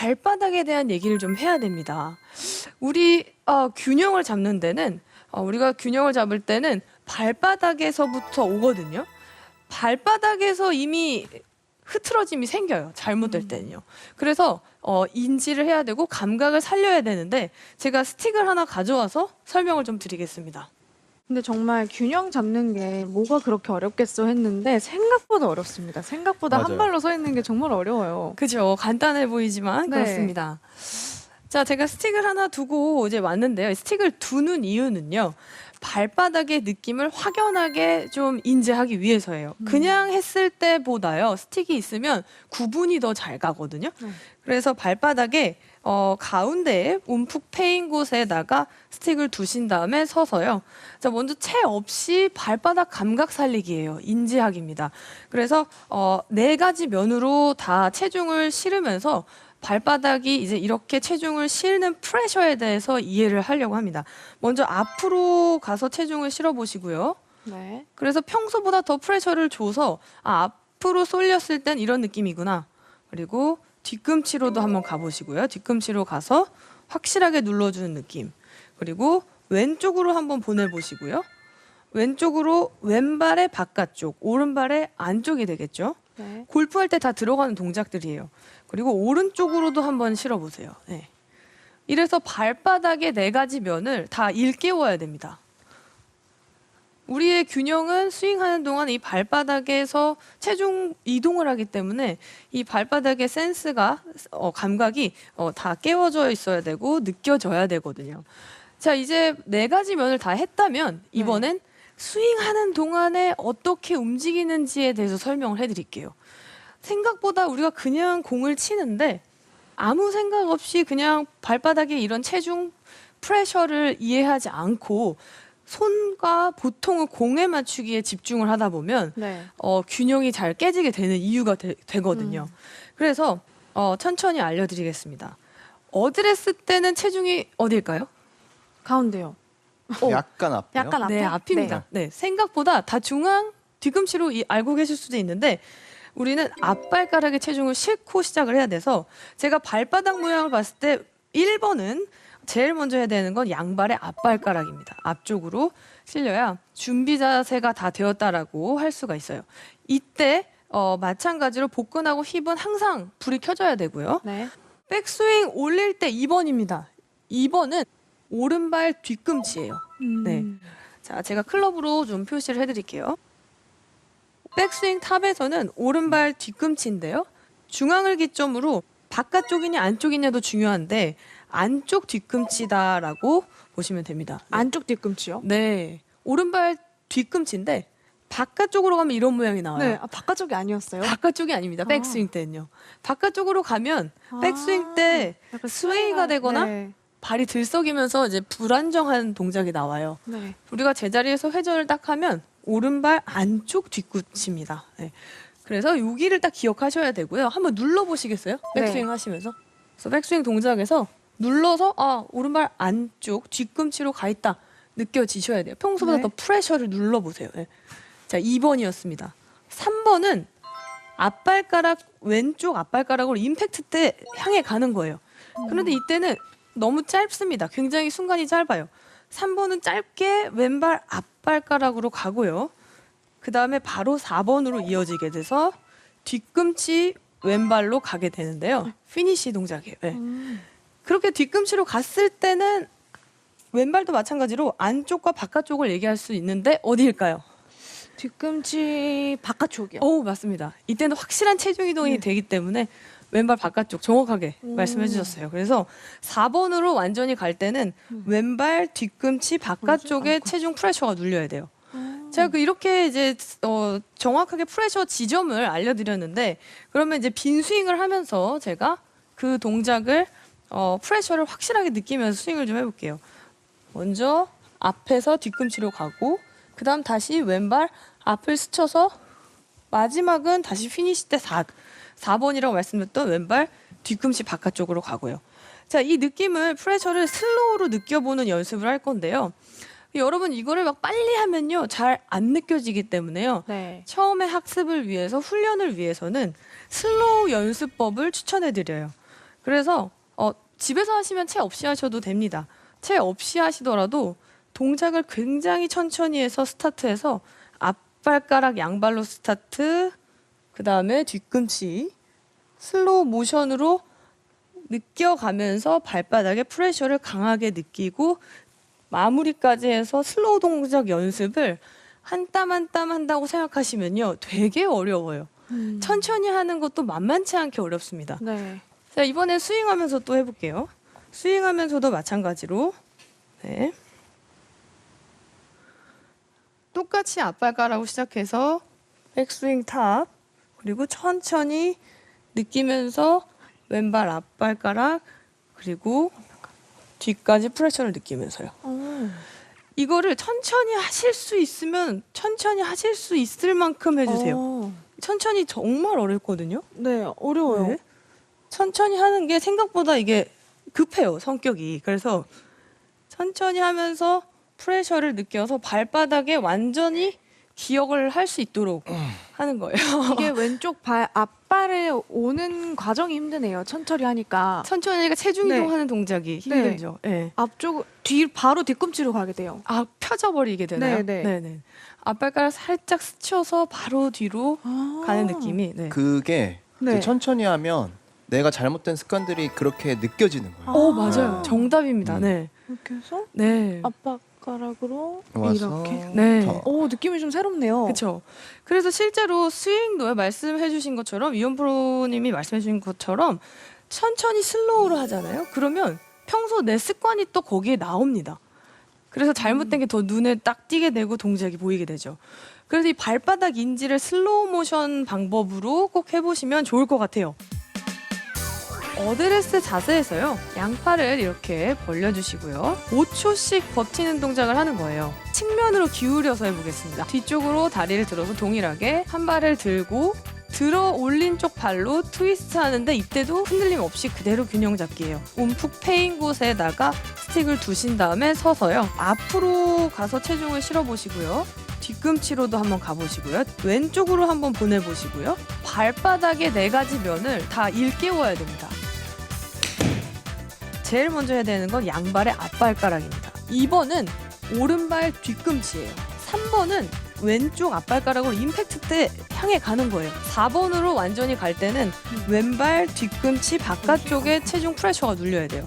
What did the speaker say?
발바닥에 대한 얘기를 좀 해야 됩니다. 우리 균형을 잡는 데는 우리가 균형을 잡을 때는 발바닥에서부터 오거든요. 발바닥에서 이미 흐트러짐이 생겨요. 잘못될 때는요. 그래서 인지를 해야 되고 감각을 살려야 되는데 제가 스틱을 하나 가져와서 설명을 좀 드리겠습니다. 근데 정말 균형 잡는 게 뭐가 그렇게 어렵겠어 했는데 생각보다 어렵습니다. 생각보다 한 맞아요. 발로 서 있는 게 정말 어려워요. 그죠? 간단해 보이지만 네. 그렇습니다. 자, 제가 스틱을 하나 두고 이제 왔는데요. 스틱을 두는 이유는요. 발바닥의 느낌을 확연하게 좀 인지하기 위해서예요. 그냥 했을 때보다요. 스틱이 있으면 구분이 더 잘 가거든요. 그래서 발바닥에 가운데에 움푹 패인 곳에다가 스틱을 두신 다음에 서서요. 자, 먼저 채 없이 발바닥 감각 살리기예요. 인지하기입니다. 그래서 4가지 면으로 다 체중을 실으면서 발바닥이 이제 이렇게 체중을 실는 프레셔에 대해서 이해를 하려고 합니다. 먼저 앞으로 가서 체중을 실어 보시고요. 네. 그래서 평소보다 더 프레셔를 줘서 앞으로 쏠렸을 땐 이런 느낌이구나. 그리고 뒤꿈치로도 한번 가보시고요. 뒤꿈치로 가서 확실하게 눌러주는 느낌. 그리고 왼쪽으로 한번 보내보시고요. 왼쪽으로 왼발의 바깥쪽, 오른발의 안쪽이 되겠죠. 네. 골프할 때 다 들어가는 동작들이에요. 그리고 오른쪽으로도 한번 실어보세요. 네. 이래서 발바닥의 4가지 면을 다 일깨워야 됩니다. 우리의 균형은 스윙하는 동안 이 발바닥에서 체중 이동을 하기 때문에 이 발바닥의 센스가 감각이 다 깨워져 있어야 되고 느껴져야 되거든요. 자, 이제 4가지 면을 다 했다면 이번엔 스윙하는 동안에 어떻게 움직이는지에 대해서 설명을 해드릴게요. 생각보다 우리가 그냥 공을 치는데 아무 생각 없이 그냥 발바닥에 이런 체중 프레셔를 이해하지 않고 손과 보통은 공에 맞추기에 집중을 하다 보면 네. 균형이 잘 깨지게 되는 이유가 되거든요. 그래서 천천히 알려드리겠습니다. 어드레스 때는 체중이 어딜까요? 가운데요. 약간 앞에요. 약간 앞에? 네, 앞입니다. 네. 생각보다 다 중앙 뒤꿈치로 알고 계실 수도 있는데 우리는 앞발가락에 체중을 싣고 시작을 해야 돼서 제가 발바닥 모양을 봤을 때 1번은 제일 먼저 해야 되는 건 양발의 앞발가락입니다. 앞쪽으로 실려야 준비 자세가 다 되었다라고 할 수가 있어요. 이때 마찬가지로 복근하고 힙은 항상 불이 켜져야 되고요. 네. 백스윙 올릴 때 2번입니다. 2번은 오른발 뒤꿈치예요. 네. 자, 제가 클럽으로 좀 표시를 해드릴게요. 백스윙 탑에서는 오른발 뒤꿈치인데요. 중앙을 기점으로 바깥쪽이냐 안쪽이냐도 중요한데 안쪽 뒤꿈치다라고 보시면 됩니다. 네. 안쪽 뒤꿈치요? 네. 오른발 뒤꿈치인데 바깥쪽으로 가면 이런 모양이 나와요. 네. 아, 바깥쪽이 아니었어요? 바깥쪽이 아닙니다. 백스윙 때는요. 바깥쪽으로 가면 백스윙 때 약간 스웨이가 되거나 네. 발이 들썩이면서 이제 불안정한 동작이 나와요. 네. 우리가 제자리에서 회전을 딱 하면 오른발 안쪽 뒤꿈치입니다. 네. 그래서 여기를 딱 기억하셔야 되고요. 한번 눌러보시겠어요? 백스윙 네. 하시면서. 그래서 백스윙 동작에서 눌러서 오른발 안쪽 뒤꿈치로 가 있다 느껴지셔야 돼요. 평소보다 네. 더 프레셔를 눌러보세요. 네. 자, 2번이었습니다. 3번은 앞발가락 왼쪽 앞발가락으로 임팩트 때 향해 가는 거예요. 그런데 이때는 너무 짧습니다. 굉장히 순간이 짧아요. 3번은 짧게 왼발 앞발가락으로 가고요. 그 다음에 바로 4번으로 이어지게 돼서 뒤꿈치 왼발로 가게 되는데요. 피니시 동작이에요. 네. 그렇게 뒤꿈치로 갔을 때는 왼발도 마찬가지로 안쪽과 바깥쪽을 얘기할 수 있는데 어디일까요? 뒤꿈치 바깥쪽이요. 오, 맞습니다. 이때는 확실한 체중 이동이 되기 때문에 왼발 바깥쪽 정확하게 말씀해 주셨어요. 그래서 4번으로 완전히 갈 때는 왼발 뒤꿈치 바깥쪽에 체중 프레셔가 눌려야 돼요. 제가 이렇게 이제 정확하게 프레셔 지점을 알려드렸는데 그러면 이제 빈 스윙을 하면서 제가 그 동작을 프레셔를 확실하게 느끼면서 스윙을 좀 해볼게요. 먼저 앞에서 뒤꿈치로 가고 그 다음 다시 왼발 앞을 스쳐서 마지막은 다시 피니시 때 4번이라고 말씀드렸던 왼발 뒤꿈치 바깥쪽으로 가고요. 자, 이 느낌을 프레셔를 슬로우로 느껴보는 연습을 할 건데요. 여러분 이거를 막 빨리 하면요 잘 안 느껴지기 때문에요. 네. 처음에 학습을 위해서 훈련을 위해서는 슬로우 연습법을 추천해 드려요. 그래서 집에서 하시면 채 없이 하셔도 됩니다. 채 없이 하시더라도 동작을 굉장히 천천히 해서 스타트해서 앞발가락 양발로 스타트, 그 다음에 뒤꿈치 슬로우 모션으로 느껴가면서 발바닥에 프레셔를 강하게 느끼고 마무리까지 해서 슬로우 동작 연습을 한 땀 한 땀 한다고 생각하시면요. 되게 어려워요. 천천히 하는 것도 만만치 않게 어렵습니다. 네. 자, 이번에 스윙하면서 또 해볼게요. 스윙하면서도 마찬가지로 네. 똑같이 앞발가락으로 시작해서 백스윙 탑, 그리고 천천히 느끼면서 왼발 앞발가락, 그리고 뒤까지 프레셔를 느끼면서요. 이거를 천천히 하실 수 있으면 천천히 하실 수 있을 만큼 해주세요. 천천히 정말 어렵거든요. 네, 어려워요. 네. 천천히 하는 게 생각보다 이게 급해요, 성격이. 그래서 천천히 하면서 프레셔를 느껴서 발바닥에 완전히 기억을 할 수 있도록 하는 거예요. 이게 왼쪽 발 앞발에 오는 과정이 힘드네요. 천천히 하니까. 천천히 하니까 체중 네. 이동하는 동작이 힘들죠. 네. 앞쪽 뒤 바로 뒤꿈치로 가게 돼요. 아, 펴져버리게 되나요? 네, 네. 네네. 앞발가락 살짝 스쳐서 바로 뒤로 가는 느낌이. 네. 그게 네. 이제 천천히 하면 내가 잘못된 습관들이 그렇게 느껴지는 거예요. 오, 맞아요. 아. 정답입니다. 네. 이렇게 해서 네. 앞발가락으로 와서 이렇게. 네. 더. 오, 느낌이 좀 새롭네요. 그렇죠. 그래서 실제로 스윙도 말씀해주신 것처럼 이현 프로님이 말씀해주신 것처럼 천천히 슬로우로 하잖아요. 그러면 평소 내 습관이 또 거기에 나옵니다. 그래서 잘못된 게 더 눈에 딱 띄게 되고 동작이 보이게 되죠. 그래서 이 발바닥 인지를 슬로우 모션 방법으로 꼭 해보시면 좋을 것 같아요. 어드레스 자세에서요. 양팔을 이렇게 벌려주시고요. 5초씩 버티는 동작을 하는 거예요. 측면으로 기울여서 해보겠습니다. 뒤쪽으로 다리를 들어서 동일하게 한 발을 들고 들어 올린 쪽 발로 트위스트 하는데 이때도 흔들림 없이 그대로 균형 잡기예요. 움푹 패인 곳에다가 스틱을 두신 다음에 서서요. 앞으로 가서 체중을 실어보시고요. 뒤꿈치로도 한번 가보시고요. 왼쪽으로 한번 보내보시고요. 발바닥의 4가지 면을 다 일깨워야 됩니다. 제일 먼저 해야 되는 건 양발의 앞발가락입니다. 2번은 오른발 뒤꿈치예요. 3번은 왼쪽 앞발가락으로 임팩트 때 향해 가는 거예요. 4번으로 완전히 갈 때는 왼발 뒤꿈치 바깥쪽에 체중 프레셔가 눌려야 돼요.